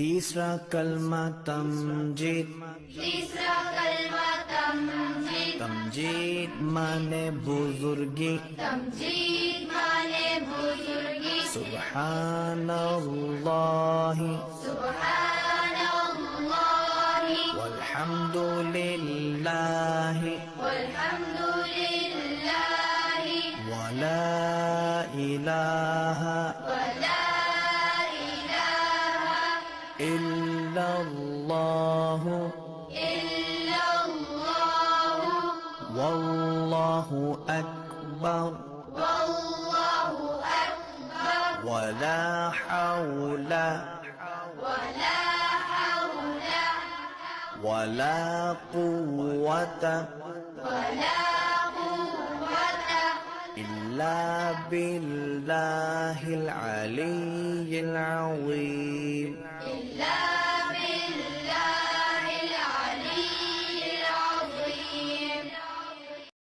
तीसरा कलमा तमजीद। तीसरा कलमा तमजीद। तमजीद माने बुजुर्गी। तमजीद माने बुजुर्गी। सुब्हानल्लाहि सुब्हानल्लाहि वल्हम्दुलिल्लाहि वल्हम्दुलिल्लाहि वला इलाहा वला इलाहा इल्लल्लाहु इल्लल्लाहु वल्लाहु अकबर वल्लाहु अकबर वला हौला वला हौला वला कुव्वता वला कुव्वता इल्ला बिल्लाहिल अलिय्यिल अज़ीम।